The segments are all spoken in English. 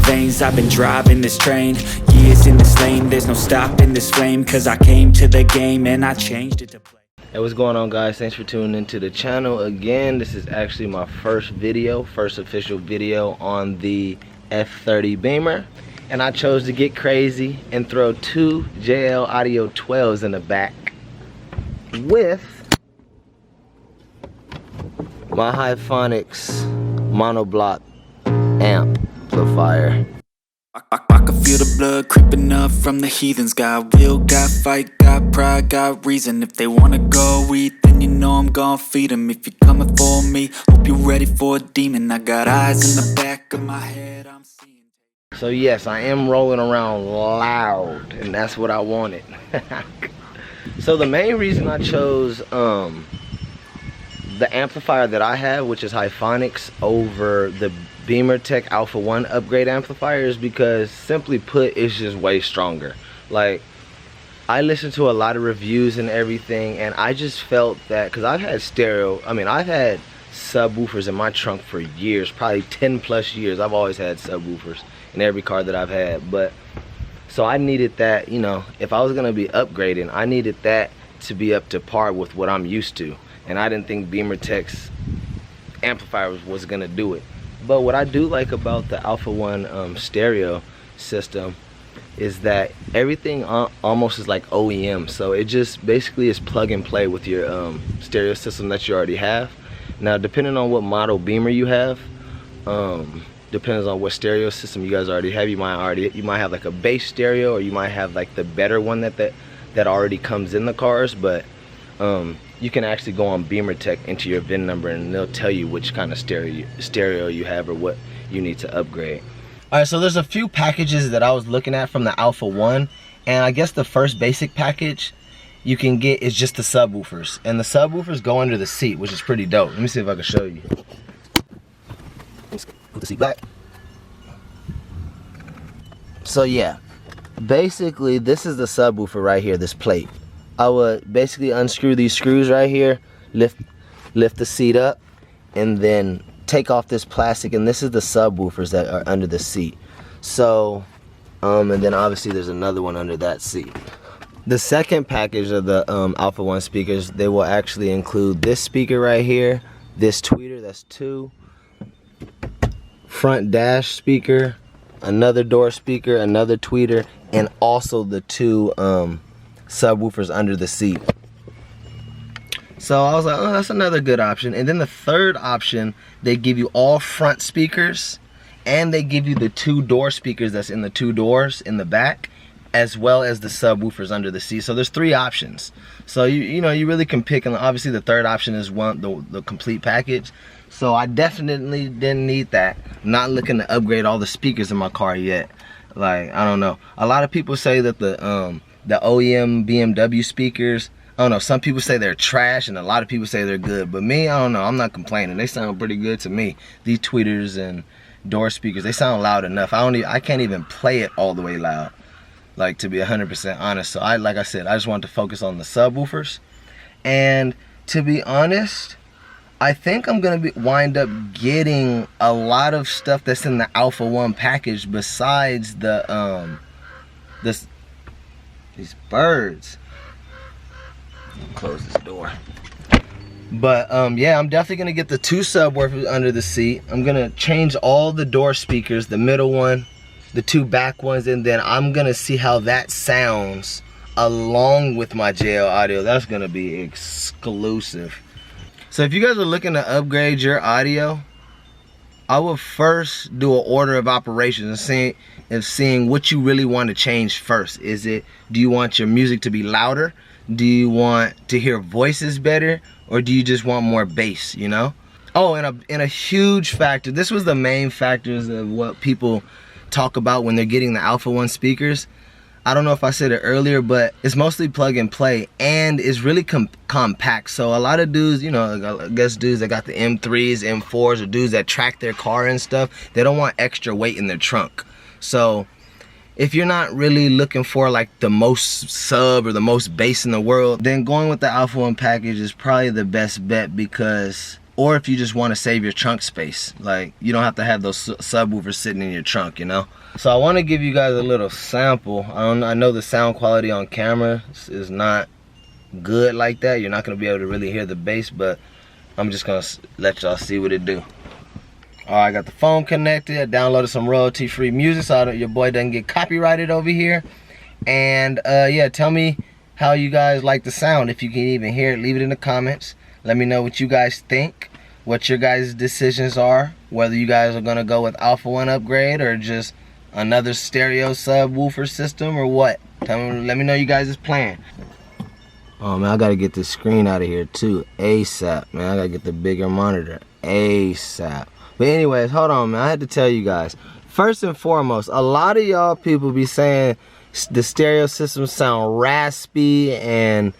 veins. I've been driving this train, years in this lane. There's no stopping this flame, cause I came to the game and I changed it to play. Hey, what's going on, guys? Thanks for tuning into the channel again. This is actually my first official video on the F30 Bimmer, and I chose to get crazy and throw two JL Audio 12s in the back with my Hyphonics monoblock amplifier. I can feel the blood creeping up from the heathens. Got will, got fight, got pride, got reason. If they wanna go eat, then you know I'm gon' feed them. If you're coming for me, hope you're ready for a demon. I got eyes in the back of my head, I'm seeing. So yes, I am rolling around loud, and that's what I wanted. So the main reason I chose the amplifier that I have, which is Hyphonics, over the Bimmertech Alpha 1 upgrade amplifier, is because, simply put, it's just way stronger. Like, I listened to a lot of reviews and everything, and I just felt that, because I've had I've had subwoofers in my trunk for years, probably 10 plus years. I've always had subwoofers in every car that I've had, but so I needed that, you know, if I was gonna be upgrading, I needed that to be up to par with what I'm used to, and I didn't think Bimmertech's amplifier was gonna do it. But what I do like about the Alpha 1 stereo system is that everything almost is like OEM, so it just basically is plug and play with your stereo system that you already have. Now, depending on what model Bimmer you have, depends on what stereo system you guys already have. You might have like a bass stereo, or you might have like the better one that already comes in the cars. But you can actually go on Bimmertech, into your VIN number, and they'll tell you which kind of stereo you have or what you need to upgrade. Alright, so there's a few packages that I was looking at from the Alpha 1, and I guess the first basic package you can get is just the subwoofers, and the subwoofers go under the seat, which is pretty dope. Let me see if I can show you. Let's put the seat back. So yeah, basically this is the subwoofer right here, this plate. I would basically unscrew these screws right here, lift the seat up, and then take off this plastic, and this is the subwoofers that are under the seat. So and then obviously there's another one under that seat. The second package of the Alpha 1 speakers, they will actually include this speaker right here, this tweeter, that's 2, front dash speaker, another door speaker, another tweeter, and also the 2 subwoofers under the seat. So I was like, oh, that's another good option. And then the third option, they give you all front speakers, and they give you the 2 door speakers that's in the 2 doors in the back, as well as the subwoofers under the seat. So there's 3 options. So you know, you really can pick, and obviously the third option is the complete package. So I definitely didn't need that. I'm not looking to upgrade all the speakers in my car yet. Like, I don't know. A lot of people say that the OEM BMW speakers, I don't know, some people say they're trash, and a lot of people say they're good. But me, I don't know, I'm not complaining. They sound pretty good to me. These tweeters and door speakers, they sound loud enough. I can't even play it all the way loud, like, to be 100% honest. So like I said, I just wanted to focus on the subwoofers. And to be honest, I think I'm gonna wind up getting a lot of stuff that's in the Alpha 1 package besides the these birds. Close this door. But yeah, I'm definitely gonna get the 2 subwoofers under the seat. I'm gonna change all the door speakers, the middle one, the 2 back ones, and then I'm gonna see how that sounds along with my JL audio. That's gonna be exclusive. So if you guys are looking to upgrade your audio, I will first do an order of operations and seeing what you really want to change first. Do you want your music to be louder? Do you want to hear voices better? Or do you just want more bass, you know? Oh, and a huge factor, this was the main factors of what people talk about when they're getting the Alpha 1 speakers. I don't know if I said it earlier, but it's mostly plug and play, and it's really compact. So a lot of dudes, you know, I guess dudes that got the M3s, M4s, or dudes that track their car and stuff, they don't want extra weight in their trunk. So if you're not really looking for like the most sub or the most bass in the world, then going with the Alpha 1 package is probably the best bet, because or if you just want to save your trunk space. Like, you don't have to have those subwoofers sitting in your trunk, you know? So I want to give you guys a little sample. I know the sound quality on camera is not good like that. You're not going to be able to really hear the bass, but I'm just going to let y'all see what it do. Alright, I got the phone connected. I downloaded some royalty-free music so your boy doesn't get copyrighted over here. And yeah, tell me how you guys like the sound. If you can even hear it, leave it in the comments. Let me know what you guys think, what your guys' decisions are, whether you guys are going to go with Alpha 1 upgrade or just another stereo subwoofer system or what. Let me know you guys' plan. Oh man, I gotta get this screen out of here too, ASAP, man. I gotta get the bigger monitor, ASAP. But anyways, hold on, man. I had to tell you guys. First and foremost, a lot of y'all people be saying the stereo systems sound raspy and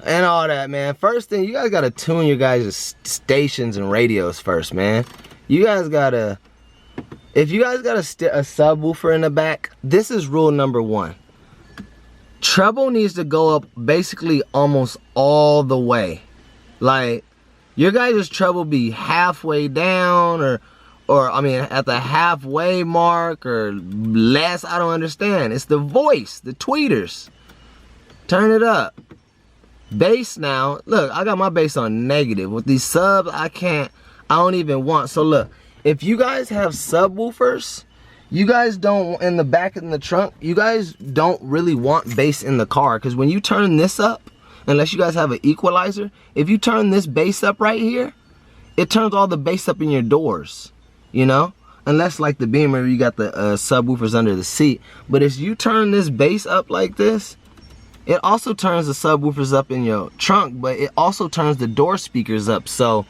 all that, man. First thing, you guys gotta tune your guys' stations and radios first, man. You guys gotta, if you guys got a subwoofer in the back, this is rule number 1. Treble needs to go up basically almost all the way. Like, your guys' treble be halfway down or I mean at the halfway mark or less. I don't understand. It's the voice, the tweeters. Turn it up. Bass now. Look, I got my bass on negative. With these subs, I don't even want. So look, if you guys have subwoofers, you guys don't, in the back in the trunk, you guys don't really want bass in the car, because when you turn this up, unless you guys have an equalizer, if you turn this bass up right here, it turns all the bass up in your doors, you know? Unless like the Bimmer, you got the subwoofers under the seat. But if you turn this bass up like this, it also turns the subwoofers up in your trunk, but it also turns the door speakers up. So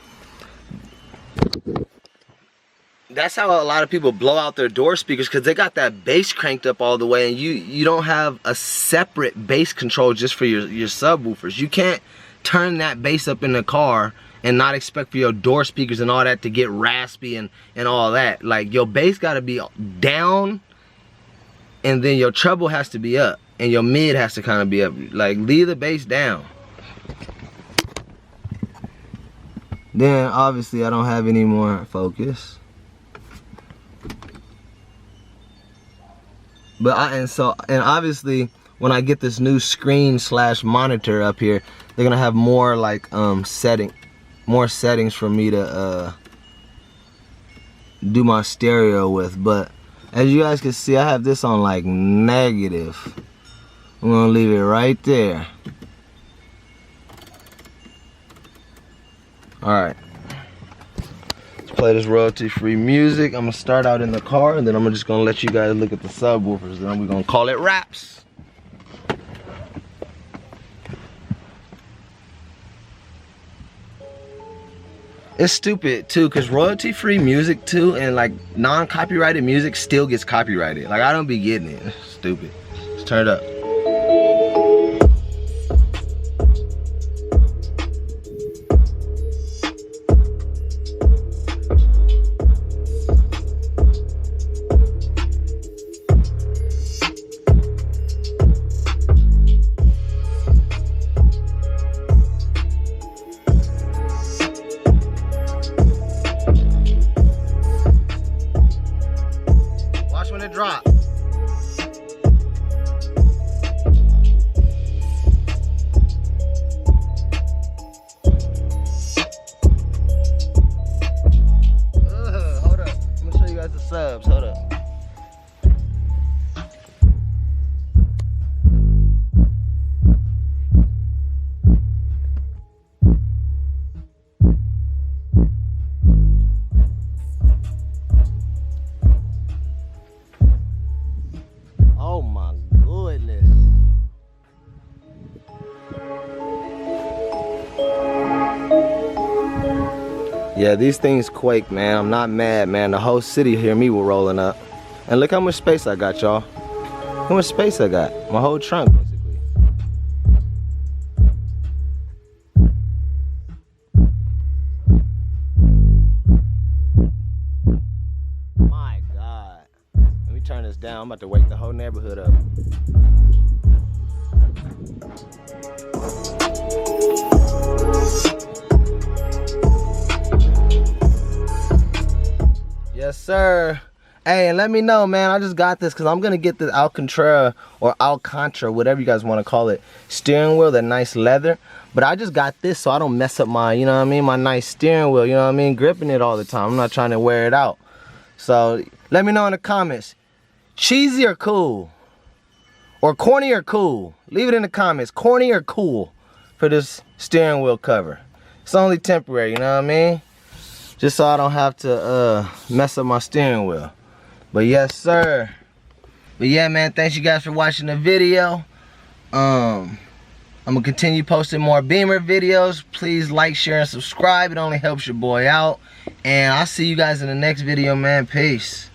that's how a lot of people blow out their door speakers, because they got that bass cranked up all the way, and you don't have a separate bass control just for your subwoofers. You can't turn that bass up in the car and not expect for your door speakers and all that to get raspy and all that. Like, your bass got to be down, and then your treble has to be up, and your mid has to kind of be up. Like, leave the bass down. Then obviously I don't have any more focus. But and obviously when I get this new screen / monitor up here, they're gonna have more like more settings for me to do my stereo with. But as you guys can see, I have this on like negative. I'm gonna leave it right there. Alright, let's play this royalty-free music. I'm gonna start out in the car, and then I'm just gonna let you guys look at the subwoofers, then we're gonna call it wraps. It's stupid too, because royalty-free music too, and like non-copyrighted music still gets copyrighted. Like, I don't be getting it. It's stupid. Let's turn it up. When it drops. Hold up. I'm gonna show you guys the subs. Hold up. Oh my goodness. Yeah, these things quake, man. I'm not mad, man. The whole city hear me rolling up. And look how much space I got, y'all. How much space I got? My whole trunk, basically. My God. Let me turn this down. I'm about to wake the whole neighborhood up. Yes, sir. Hey, and let me know, man. I just got this because I'm going to get the Alcantara or Alcantara, whatever you guys want to call it, steering wheel, that nice leather. But I just got this so I don't mess up my, you know what I mean, my nice steering wheel, you know what I mean, gripping it all the time. I'm not trying to wear it out. So let me know in the comments, cheesy or cool? Or corny or cool? Leave it in the comments, corny or cool for this steering wheel cover. It's only temporary, you know what I mean? Just so I don't have to mess up my steering wheel. But yes, sir. But yeah, man, thanks you guys for watching the video. I'm gonna continue posting more Bimmer videos. Please like, share, and subscribe. It only helps your boy out. And I'll see you guys in the next video, man. Peace.